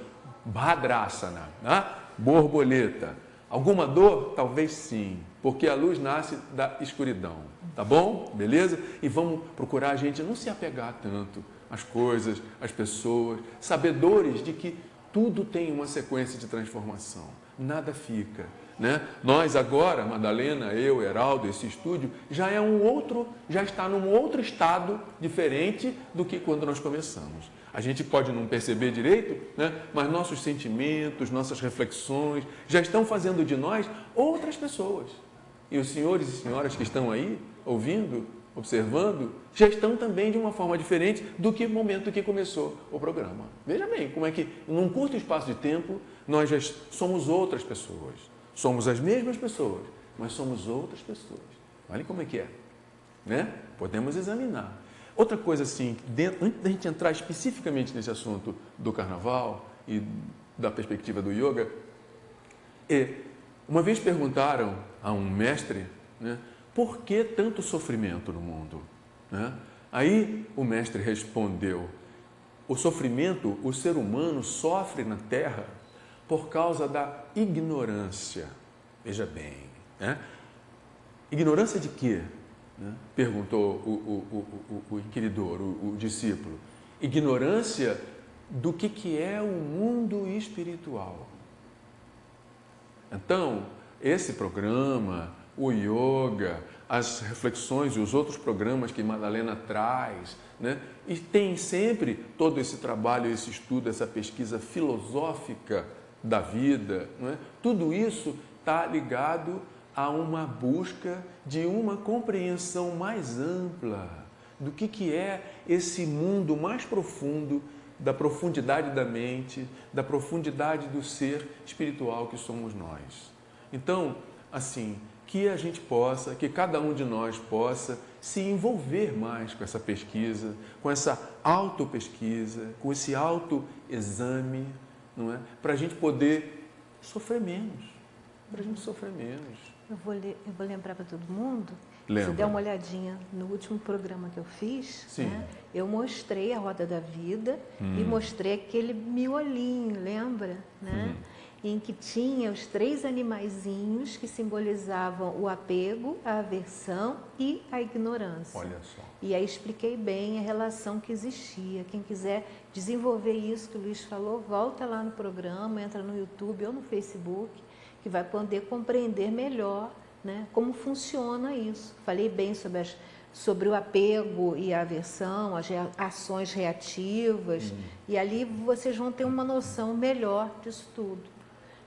Bhadrasana, né? Borboleta. Alguma dor? Talvez sim, porque a luz nasce da escuridão, tá bom? Beleza? E vamos procurar a gente não se apegar tanto às coisas, às pessoas, sabedores de que tudo tem uma sequência de transformação, nada fica, né? Nós agora, Madalena, eu, Heraldo, esse estúdio, já está num outro estado diferente do que quando nós começamos. A gente pode não perceber direito, né? Mas nossos sentimentos, nossas reflexões já estão fazendo de nós outras pessoas. E os senhores e senhoras que estão aí, ouvindo, observando, já estão também de uma forma diferente do que o momento que começou o programa. Veja bem, como é que, num curto espaço de tempo, nós já somos outras pessoas. Somos as mesmas pessoas, mas somos outras pessoas. Olha como é que é, né? Podemos examinar. Outra coisa assim, antes da gente entrar especificamente nesse assunto do carnaval e da perspectiva do yoga, uma vez perguntaram a um mestre, né, por que tanto sofrimento no mundo? Né? Aí o mestre respondeu, o sofrimento, o ser humano sofre na Terra por causa da ignorância. Veja bem, né? Ignorância de quê? Perguntou o inquiridor, o discípulo. Ignorância do que é o mundo espiritual. Então, esse programa, o yoga, as reflexões e os outros programas que Madalena traz, né? E tem sempre todo esse trabalho, esse estudo, essa pesquisa filosófica da vida, não é? Tudo isso está ligado a uma busca de uma compreensão mais ampla do que é esse mundo mais profundo, da profundidade da mente, da profundidade do ser espiritual que somos nós. Então, assim, que a gente possa, que cada um de nós possa se envolver mais com essa pesquisa, com essa autopesquisa, com esse autoexame, não é? Para a gente poder sofrer menos, para a gente sofrer menos. Eu vou lembrar para todo mundo, Lembra. se der uma olhadinha no último programa que eu fiz, né, eu mostrei a Roda da Vida e mostrei aquele miolinho, lembra? Né? em que tinha os 3 animaizinhos que simbolizavam o apego, a aversão e a ignorância. Olha só. E aí expliquei bem a relação que existia. Quem quiser desenvolver isso que o Luiz falou, volta lá no programa, entra no YouTube ou no Facebook, que vai poder compreender melhor, né, como funciona isso. Falei bem sobre o apego e a aversão, as ações reativas, e ali vocês vão ter uma noção melhor disso tudo.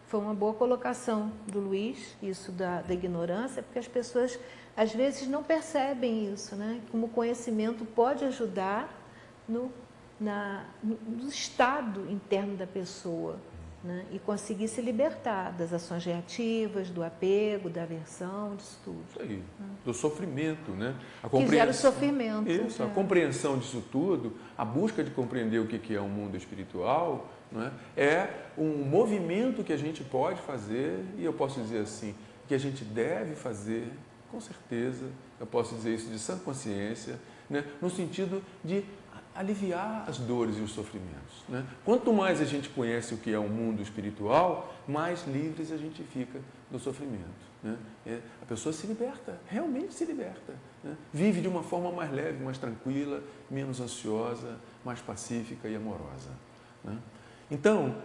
Foi uma boa colocação do Luiz, isso da ignorância, porque as pessoas às vezes não percebem isso, né? Como o conhecimento pode ajudar no estado interno da pessoa, né? E conseguir se libertar das ações reativas, do apego, da aversão, disso tudo. Isso aí, do sofrimento, né? Que gera o sofrimento. Isso, a compreensão disso tudo, a busca de compreender o que é o mundo espiritual, não é um movimento que a gente pode fazer, e eu posso dizer assim, que a gente deve fazer, com certeza, eu posso dizer isso de sã consciência, né? No sentido de aliviar as dores e os sofrimentos, né? Quanto mais a gente conhece o que é o mundo espiritual, mais livres a gente fica do sofrimento, né? A pessoa se liberta, realmente se liberta, né? Vive de uma forma mais leve, mais tranquila, menos ansiosa, mais pacífica e amorosa, né? Então,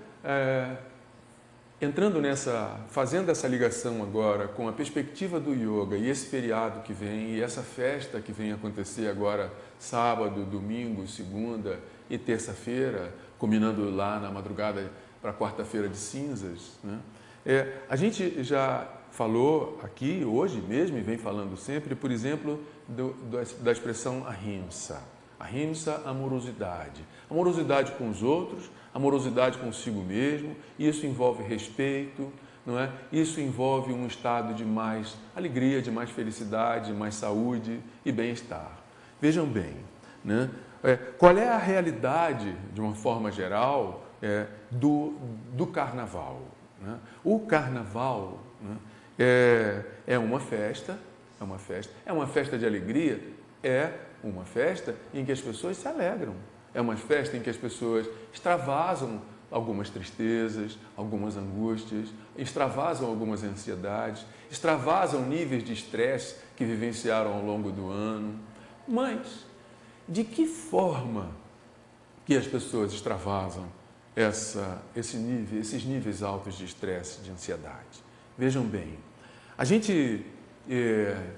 fazendo essa ligação agora com a perspectiva do yoga e esse feriado que vem, e essa festa que vem acontecer agora sábado, domingo, segunda e terça-feira, culminando lá na madrugada para quarta-feira de cinzas, né? A gente já falou aqui hoje mesmo e vem falando sempre, por exemplo, da expressão ahimsa. Ahimsa, amorosidade. Amorosidade com os outros, amorosidade consigo mesmo, isso envolve respeito, não é? Isso envolve um estado de mais alegria, de mais felicidade, de mais saúde e bem-estar. Vejam bem, né? Qual é a realidade, de uma forma geral, do carnaval, né? O carnaval, né, é uma festa de alegria, é uma festa em que as pessoas se alegram. É uma festa em que as pessoas extravasam algumas tristezas, algumas angústias, extravasam algumas ansiedades, extravasam níveis de estresse que vivenciaram ao longo do ano. Mas, de que forma que as pessoas extravasam esses níveis altos de estresse, de ansiedade? Vejam bem, a gente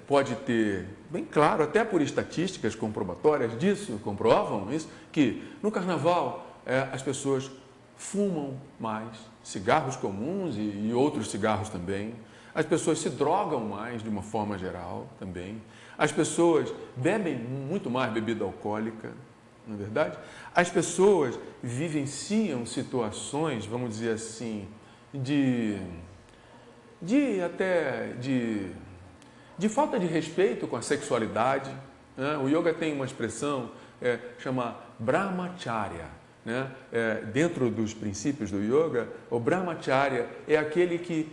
pode ter, bem claro, até por estatísticas comprobatórias disso, comprovam isso, que no carnaval as pessoas fumam mais cigarros comuns e outros cigarros também, as pessoas se drogam mais de uma forma geral também, as pessoas bebem muito mais bebida alcoólica, não é verdade? As pessoas vivenciam situações, vamos dizer assim, de falta de respeito com a sexualidade, né? O yoga tem uma expressão, chama brahmacharya, né? Dentro dos princípios do yoga, o brahmacharya é aquele que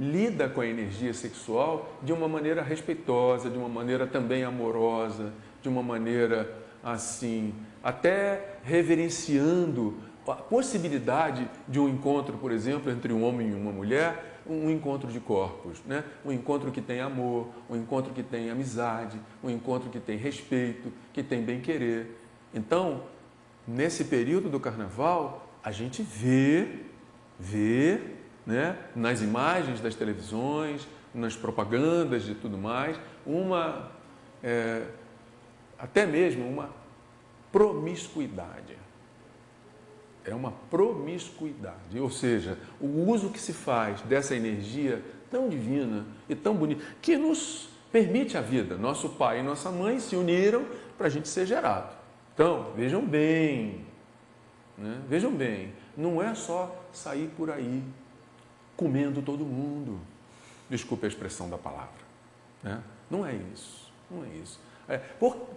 lida com a energia sexual de uma maneira respeitosa, de uma maneira também amorosa, de uma maneira assim, até reverenciando a possibilidade de um encontro, por exemplo, entre um homem e uma mulher, um encontro de corpos, né? Um encontro que tem amor, um encontro que tem amizade, um encontro que tem respeito, que tem bem-querer. Então, nesse período do carnaval, a gente vê, né, nas imagens das televisões, nas propagandas e tudo mais, até mesmo uma promiscuidade. É uma promiscuidade, ou seja, o uso que se faz dessa energia tão divina e tão bonita, que nos permite a vida. Nosso pai e nossa mãe se uniram para a gente ser gerado. Então, vejam bem, né? Vejam bem, não é só sair por aí comendo todo mundo. Desculpe a expressão da palavra, né? Não é isso, não é isso.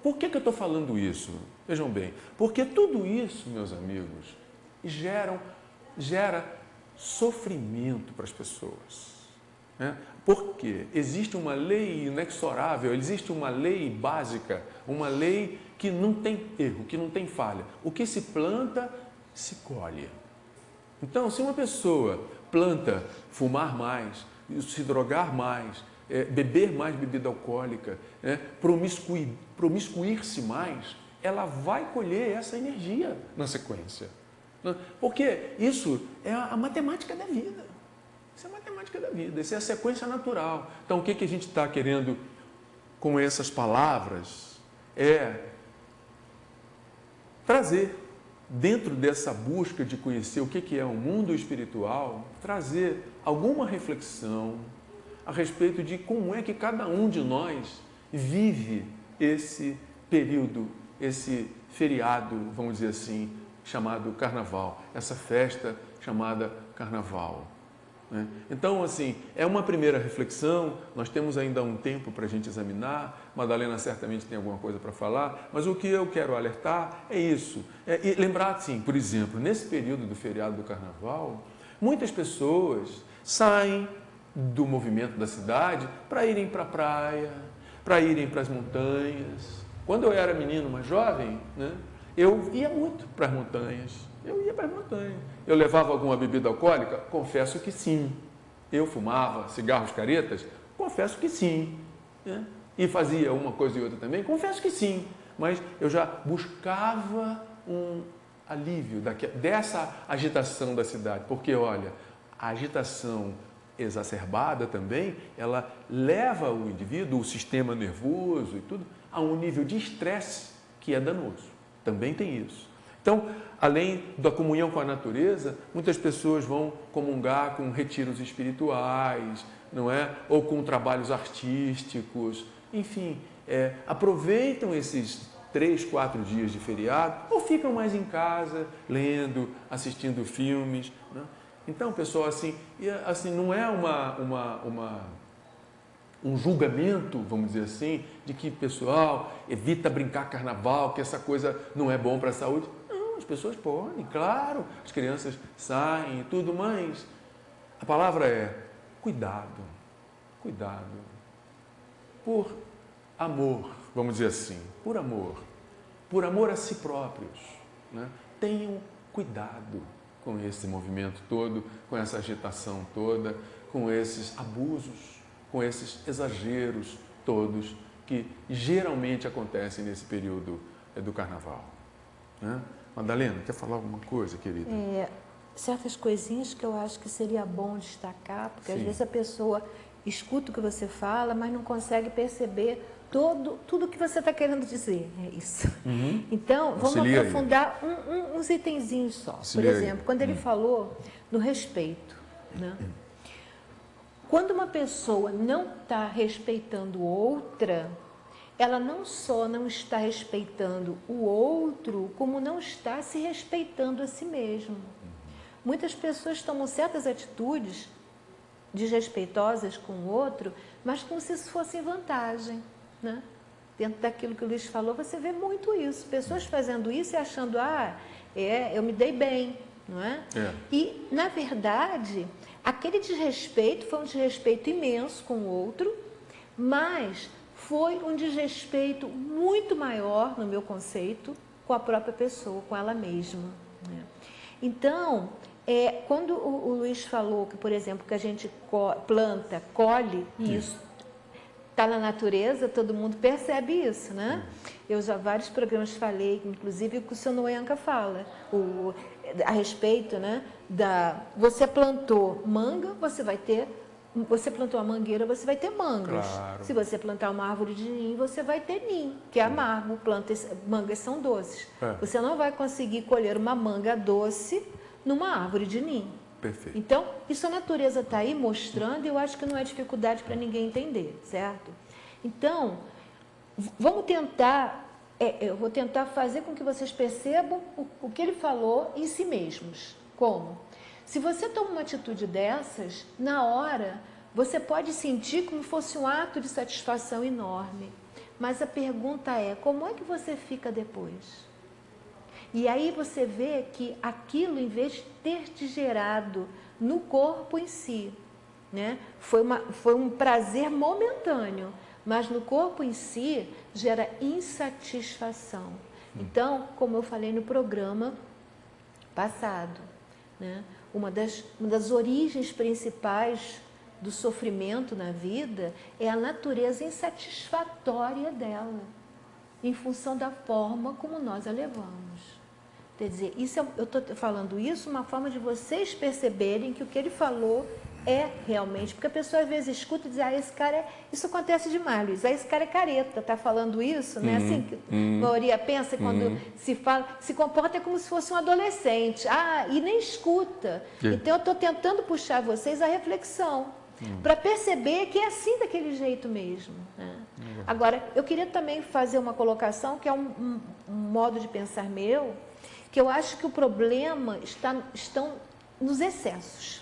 Por que eu estou falando isso? Vejam bem, porque tudo isso, meus amigos, gera sofrimento para as pessoas, né? Porque existe uma lei inexorável, existe uma lei básica, uma lei que não tem erro, que não tem falha. O que se planta, se colhe. Então, se uma pessoa planta fumar mais, se drogar mais, beber mais bebida alcoólica, promiscuir-se mais, ela vai colher essa energia na sequência. Porque isso é a matemática da vida. Isso é a matemática da vida, isso é a sequência natural. Então, o que a gente está querendo com essas palavras é trazer, dentro dessa busca de conhecer o que é o mundo espiritual, trazer alguma reflexão a respeito de como é que cada um de nós vive esse período, esse feriado, vamos dizer assim, chamado Carnaval, essa festa chamada Carnaval. Então, assim, é uma primeira reflexão, nós temos ainda um tempo para a gente examinar, Madalena certamente tem alguma coisa para falar, mas o que eu quero alertar é isso, e lembrar, assim, por exemplo, nesse período do feriado do Carnaval, muitas pessoas saem do movimento da cidade para irem para a praia, para irem para as montanhas. Quando eu era menino, mais jovem, eu ia muito para as montanhas. Eu levava alguma bebida alcoólica? Confesso que sim. Eu fumava cigarros caretas? Confesso que sim. E fazia uma coisa e outra também? Confesso que sim. Mas eu já buscava um alívio dessa agitação da cidade. Porque, olha, a agitação exacerbada também, ela leva o indivíduo, o sistema nervoso e tudo, a um nível de estresse que é danoso. Também tem isso. Então, além da comunhão com a natureza, muitas pessoas vão comungar com retiros espirituais, não é? Ou com trabalhos artísticos, enfim, aproveitam esses 3, 4 dias de feriado ou ficam mais em casa, lendo, assistindo filmes. Né? Então, pessoal, assim não é um julgamento, vamos dizer assim, de que, pessoal, evita brincar carnaval, que essa coisa não é bom para a saúde. Não, as pessoas podem, claro, as crianças saem e tudo, mas a palavra é cuidado, cuidado. Por amor, vamos dizer assim, por amor a si próprios, né? Tenham cuidado com esse movimento todo, com essa agitação toda, com esses abusos, com esses exageros todos que geralmente acontecem nesse período do Carnaval. Né? Madalena, quer falar alguma coisa, querida? Certas coisinhas que eu acho que seria bom destacar, porque Sim. às vezes a pessoa escuta o que você fala, mas não consegue perceber tudo o que você está querendo dizer. É isso. Uhum. Então, vamos aprofundar uns itenzinhos só. Por exemplo, quando ele falou no respeito, né? Quando uma pessoa não está respeitando outra, ela não só não está respeitando o outro, como não está se respeitando a si mesmo. Muitas pessoas tomam certas atitudes desrespeitosas com o outro, mas como se isso fosse vantagem, né? Dentro daquilo que o Luiz falou, você vê muito isso. Pessoas fazendo isso e achando, eu me dei bem, não é? E, na verdade, aquele desrespeito foi um desrespeito imenso com o outro, mas foi um desrespeito muito maior, no meu conceito, com a própria pessoa, com ela mesma. Né? Então, quando o Luiz falou que, por exemplo, que a gente planta, colhe, isso está na natureza, todo mundo percebe isso, né? Eu já vários programas falei, inclusive o que o senhor Noenca fala, a respeito, né, você plantou manga, você plantou a mangueira, você vai ter mangas. Claro. Se você plantar uma árvore de ninho, você vai ter ninho, que é amargo, mangas são doces. Você não vai conseguir colher uma manga doce numa árvore de ninho. Perfeito. Então, isso a natureza está aí mostrando e eu acho que não é dificuldade para ninguém entender, certo? Então, vamos tentar, eu vou tentar fazer com que vocês percebam o que ele falou em si mesmos. Como? Se você toma uma atitude dessas, na hora, você pode sentir como fosse um ato de satisfação enorme. Mas a pergunta é, como é que você fica depois? E aí você vê que aquilo, em vez de ter te gerado no corpo em si, né, foi um prazer momentâneo, mas no corpo em si gera insatisfação. Então, como eu falei no programa passado, né, uma das origens principais do sofrimento na vida é a natureza insatisfatória dela, em função da forma como nós a levamos. Quer dizer, eu estou falando isso uma forma de vocês perceberem que o que ele falou é realmente, porque a pessoa às vezes escuta e diz, esse cara isso acontece demais, Luiz, esse cara é careta, está falando isso, né? Assim que a maioria pensa quando se fala, se comporta como se fosse um adolescente, e nem escuta. Então eu estou tentando puxar vocês à reflexão, para perceber que é assim daquele jeito mesmo, né? Agora, eu queria também fazer uma colocação, que é um modo de pensar meu, que eu acho que o problema estão nos excessos.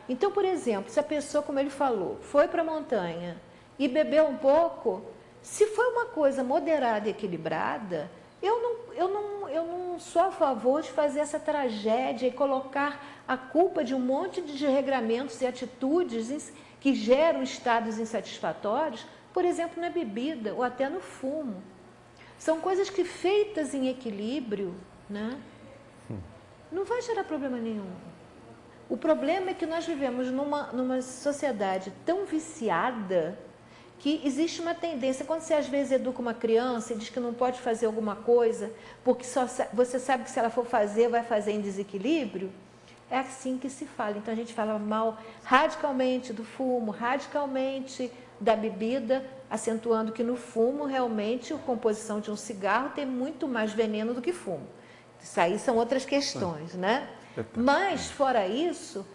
Então, por exemplo, se a pessoa, como ele falou, foi para a montanha e bebeu um pouco, se foi uma coisa moderada e equilibrada, eu não sou a favor de fazer essa tragédia e colocar a culpa de um monte de regramentos e atitudes que geram estados insatisfatórios, por exemplo, na bebida ou até no fumo. São coisas que, feitas em equilíbrio, né, não vai gerar problema nenhum. O problema é que nós vivemos numa sociedade tão viciada que existe uma tendência, quando você às vezes educa uma criança e diz que não pode fazer alguma coisa, porque você sabe que se ela for fazer, vai fazer em desequilíbrio, é assim que se fala. Então a gente fala mal radicalmente do fumo, radicalmente da bebida, acentuando que no fumo realmente a composição de um cigarro tem muito mais veneno do que fumo. Isso aí são outras questões, né? Mas, fora isso,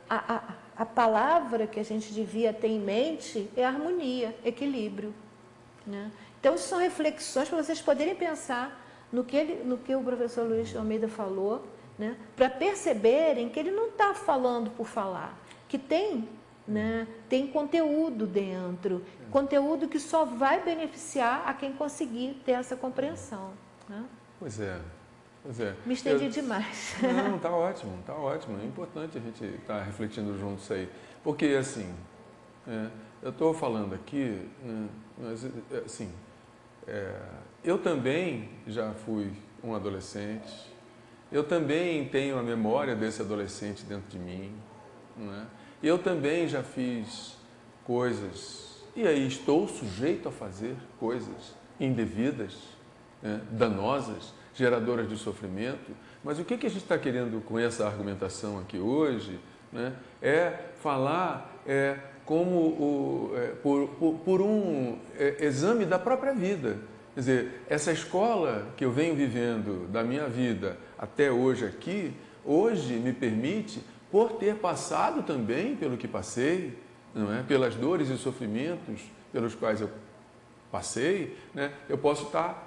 a palavra que a gente devia ter em mente é harmonia, equilíbrio, né? Então, isso são reflexões para vocês poderem pensar no que o professor Luiz Almeida falou, né? Para perceberem que ele não está falando por falar, que tem conteúdo dentro, conteúdo que só vai beneficiar a quem conseguir ter essa compreensão, né? Pois é. Pois é. Me estendi demais. Não, está ótimo, está ótimo. É importante a gente estar refletindo juntos isso aí. Porque, assim, eu estou falando aqui, mas, assim, eu também já fui um adolescente, eu também tenho a memória desse adolescente dentro de mim, né? Eu também já fiz coisas, e aí estou sujeito a fazer coisas indevidas, né, danosas, geradoras de sofrimento, mas o que a gente está querendo com essa argumentação aqui hoje, né, é falar por um exame da própria vida. Quer dizer, essa escola que eu venho vivendo da minha vida até hoje aqui, hoje me permite, por ter passado também pelo que passei, não é? Pelas dores e sofrimentos pelos quais eu passei, né, eu posso estar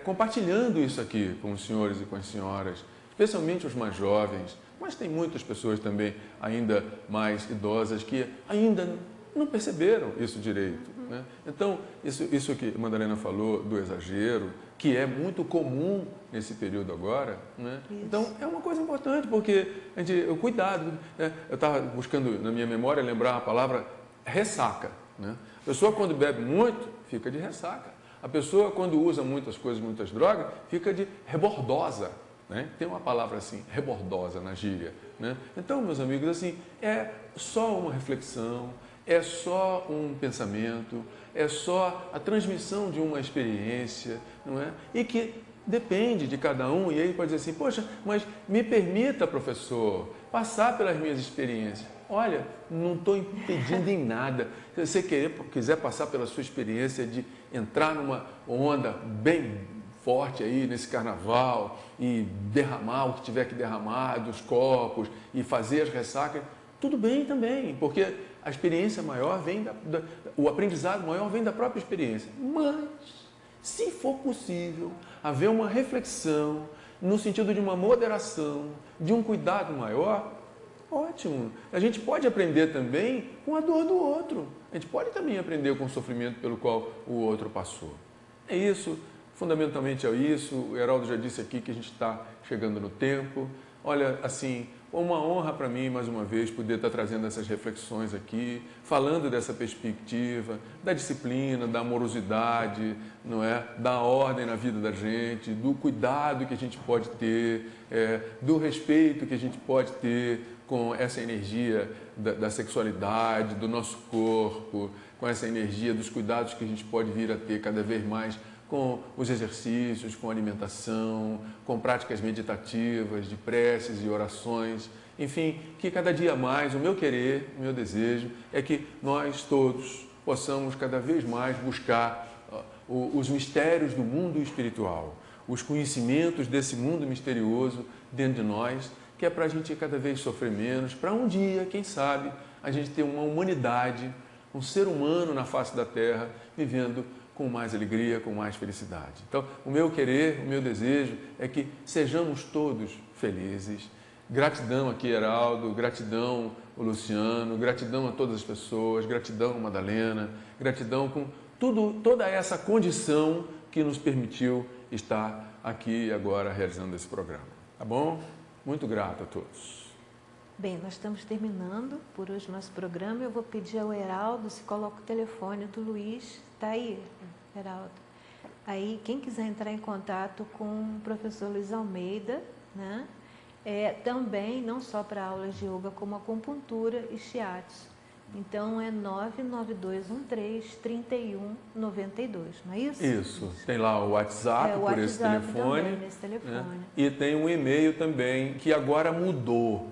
compartilhando isso aqui com os senhores e com as senhoras, especialmente os mais jovens, mas tem muitas pessoas também ainda mais idosas que ainda não perceberam isso direito, né? Então, isso que a Madalena falou do exagero, que é muito comum nesse período agora, né? Então, é uma coisa importante, porque o cuidado, né? Eu estava buscando na minha memória lembrar a palavra ressaca, né? A pessoa, quando bebe muito, fica de ressaca. A pessoa, quando usa muitas coisas, muitas drogas, fica de rebordosa, né? Tem uma palavra assim, rebordosa na gíria, né? Então, meus amigos, assim, é só uma reflexão, é só um pensamento, é só a transmissão de uma experiência, não é? E que depende de cada um, e aí pode dizer assim, poxa, mas me permita, professor, passar pelas minhas experiências. Olha, não estou impedindo em nada. Se você quiser passar pela sua experiência de entrar numa onda bem forte aí nesse carnaval e derramar o que tiver que derramar dos copos e fazer as ressacas, tudo bem também, porque a experiência maior vem o aprendizado maior vem da própria experiência. Mas, se for possível, haver uma reflexão no sentido de uma moderação, de um cuidado maior, ótimo. A gente pode aprender também com a dor do outro. A gente pode também aprender com o sofrimento pelo qual o outro passou. É isso, fundamentalmente é isso. O Heraldo já disse aqui que a gente está chegando no tempo. Olha, assim, uma honra para mim, mais uma vez, poder estar trazendo essas reflexões aqui, falando dessa perspectiva, da disciplina, da amorosidade, não é? Da ordem na vida da gente, do cuidado que a gente pode ter, do respeito que a gente pode ter com essa energia da sexualidade, do nosso corpo, com essa energia dos cuidados que a gente pode vir a ter cada vez mais com os exercícios, com alimentação, com práticas meditativas, de preces e orações. Enfim, que cada dia mais o meu querer, o meu desejo é que nós todos possamos cada vez mais buscar os mistérios do mundo espiritual, os conhecimentos desse mundo misterioso dentro de nós, que é para a gente cada vez sofrer menos, para um dia, quem sabe, a gente ter uma humanidade, um ser humano na face da Terra, vivendo com mais alegria, com mais felicidade. Então, o meu querer, o meu desejo é que sejamos todos felizes. Gratidão aqui, Heraldo, gratidão o Luciano, gratidão a todas as pessoas, gratidão a Madalena, gratidão com toda essa condição que nos permitiu estar aqui agora realizando esse programa. Tá bom? Muito grato a todos. Bem, nós estamos terminando por hoje o nosso programa. Eu vou pedir ao Heraldo se coloca o telefone do Luiz. Está aí, Heraldo? Aí, quem quiser entrar em contato com o professor Luiz Almeida, né? Também, não só para aulas de yoga, como acupuntura e shiatsu. Então, é 99213-3192, não é isso? Isso. Tem lá o WhatsApp por esse telefone. Também, nesse telefone. Né? E tem um e-mail também, que agora mudou.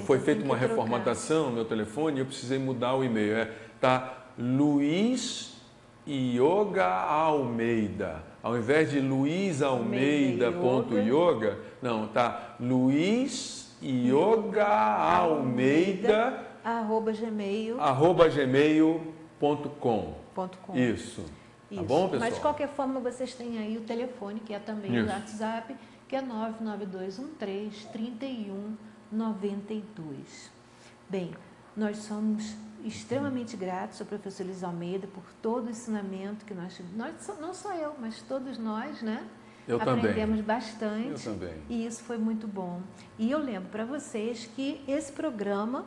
Foi então feita uma reformatação no meu telefone e eu precisei mudar o e-mail. Tá Luiz Yoga Almeida. Ao invés de luizalmeida.yoga, não, tá Luiz Yoga Almeida @gmail.com. Isso. Tá bom, pessoal? Mas de qualquer forma, vocês têm aí o telefone, que é também o WhatsApp, que é 99213-3192. Bem, nós somos extremamente gratos ao professor Luiz Almeida por todo o ensinamento que nós não só eu, mas todos nós, né? Aprendemos bastante. Eu também. E isso foi muito bom. E eu lembro para vocês que esse programa,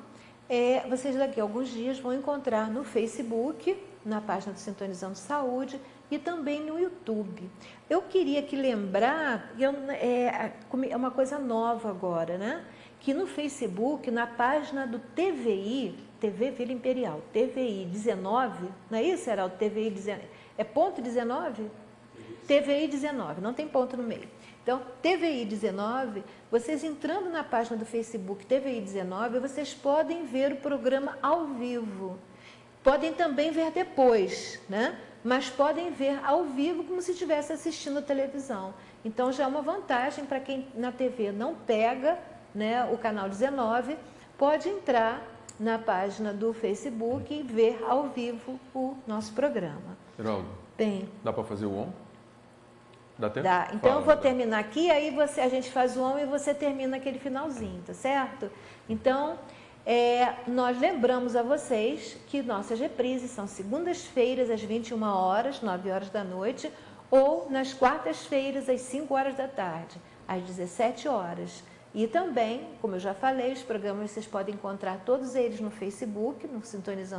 vocês daqui a alguns dias vão encontrar no Facebook, na página do Sintonizando Saúde, e também no YouTube. Eu queria lembrar, é uma coisa nova agora, né? Que no Facebook, na página do TVI, TV Vila Imperial, TVI 19, não é isso, Heraldo? TVI 19, é ponto 19? TVI 19, não tem ponto no meio. Então, TVI 19, vocês entrando na página do Facebook TVI 19, vocês podem ver o programa ao vivo. Podem também ver depois, né? Mas podem ver ao vivo como se estivesse assistindo a televisão. Então, já é uma vantagem para quem na TV não pega, né, o canal 19, pode entrar na página do Facebook e ver ao vivo o nosso programa. Heraldo, bem, dá para fazer o on? Dá tempo? Dá. Então, eu vou terminar aqui, aí a gente faz o on e você termina aquele finalzinho, tá certo? Então, nós lembramos a vocês que nossas reprises são segundas-feiras às 21 horas, 9 horas da noite, ou nas quartas-feiras às 5 horas da tarde, às 17 horas. E também, como eu já falei, os programas vocês podem encontrar todos eles no Facebook,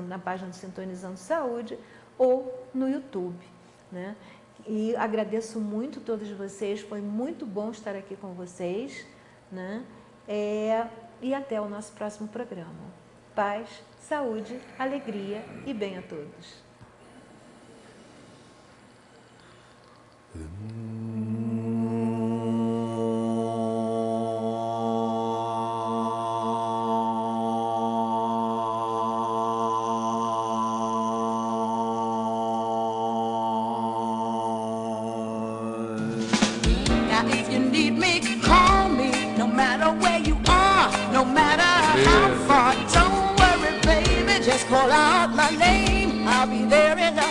na página do Sintonizando Saúde, ou no YouTube, né? E agradeço muito a todos vocês, foi muito bom estar aqui com vocês, né? E até o nosso próximo programa. Paz, saúde, alegria e bem a todos. If you need me, call me, no matter where you are, no matter how far. Don't worry, baby, just call out my name. I'll be there in a